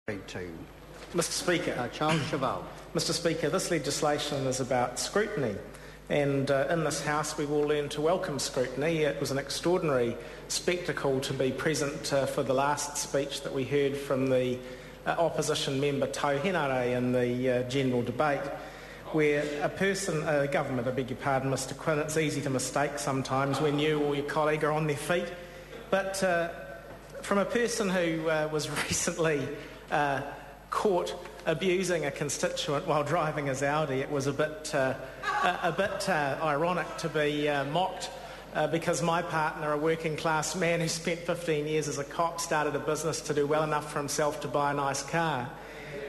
To Mr Speaker. Charles Cheval. Mr Speaker, this legislation is about scrutiny, and in this House we've all learned to welcome scrutiny. It was an extraordinary spectacle to be present for the last speech that we heard from the opposition member Tau Henare in the general debate, where a government, I beg your pardon, Mr Quinn, it's easy to mistake sometimes when you or your colleague are on their feet, but from a person who was recently caught abusing a constituent while driving his Audi, it was a bit ironic to be mocked because my partner, a working class man who spent 15 years as a cop, started a business to do well enough for himself to buy a nice car.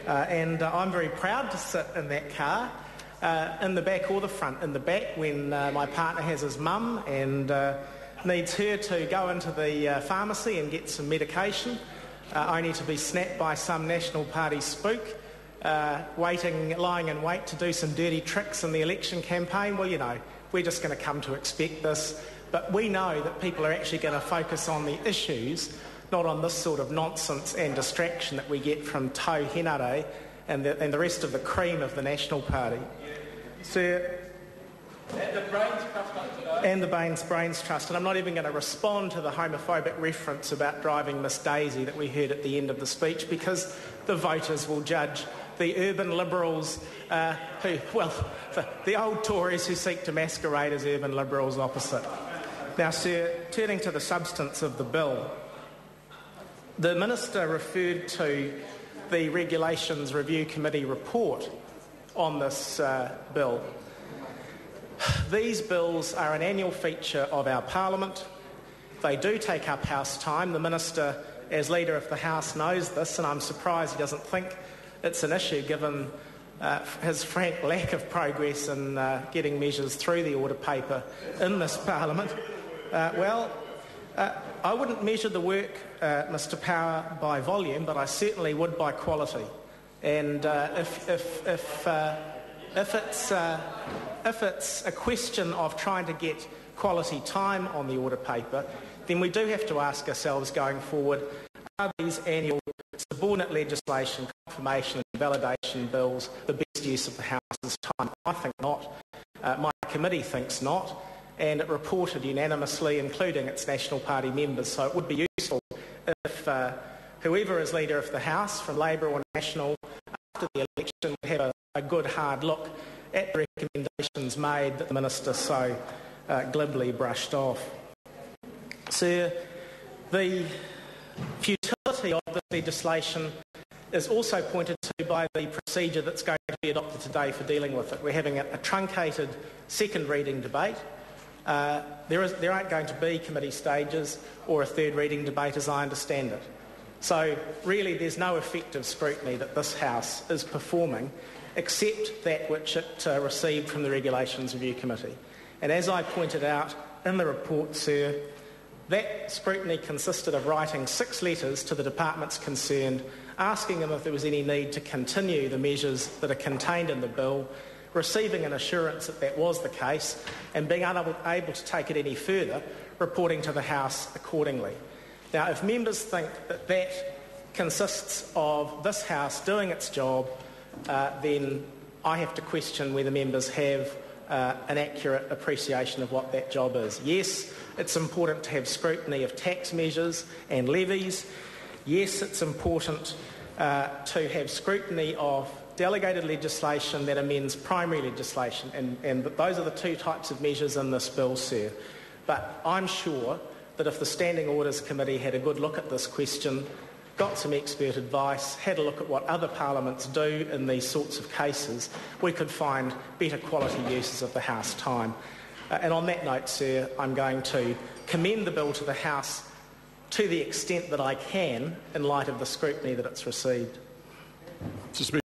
And I'm very proud to sit in that car, in the back or the front. In the back when my partner has his mum and needs her to go into the pharmacy and get some medication, only to be snapped by some National Party spook, lying in wait to do some dirty tricks in the election campaign. Well, you know, we're just going to come to expect this. But we know that people are actually going to focus on the issues, not on this sort of nonsense and distraction that we get from Tau Henare and the rest of the cream of the National Party. Sir, and the Brains Trust. And I'm not even going to respond to the homophobic reference about driving Miss Daisy that we heard at the end of the speech, because the voters will judge the urban liberals the old Tories who seek to masquerade as urban liberals opposite. Now, sir, turning to the substance of the bill, the Minister referred to the Regulations Review Committee report on this bill. These bills are an annual feature of our Parliament. They do take up House time. The Minister, as Leader of the House, knows this, and I'm surprised he doesn't think it's an issue given his frank lack of progress in getting measures through the order paper in this Parliament. I wouldn't measure the work, Mr Power, by volume, but I certainly would by quality. And if it's a question of trying to get quality time on the order paper, then we do have to ask ourselves going forward, are these annual subordinate legislation, confirmation and validation bills the best use of the House's time? I think not. My committee thinks not, and it reported unanimously, including its National Party members, so it would be useful if whoever is Leader of the House, from Labour or National, after the election would have a good hard look at the recommendations made that the Minister so glibly brushed off. Sir, the futility of this legislation is also pointed to by the procedure that's going to be adopted today for dealing with it. We're having a truncated second reading debate. There aren't going to be committee stages or a third reading debate, as I understand it. So really there's no effective scrutiny that this House is performing except that which it received from the Regulations Review Committee. And as I pointed out in the report, sir, that scrutiny consisted of writing 6 letters to the departments concerned, asking them if there was any need to continue the measures that are contained in the bill, receiving an assurance that that was the case, and being unable to take it any further, reporting to the House accordingly. Now, if members think that that consists of this House doing its job, then I have to question whether members have an accurate appreciation of what that job is. Yes, it's important to have scrutiny of tax measures and levies. Yes, it's important to have scrutiny of delegated legislation that amends primary legislation, and those are the 2 types of measures in this bill, sir. But I'm sure that if the Standing Orders Committee had a good look at this question, got some expert advice, had a look at what other parliaments do in these sorts of cases, we could find better quality uses of the House time. And on that note, sir, I'm going to commend the bill to the House to the extent that I can in light of the scrutiny that it's received.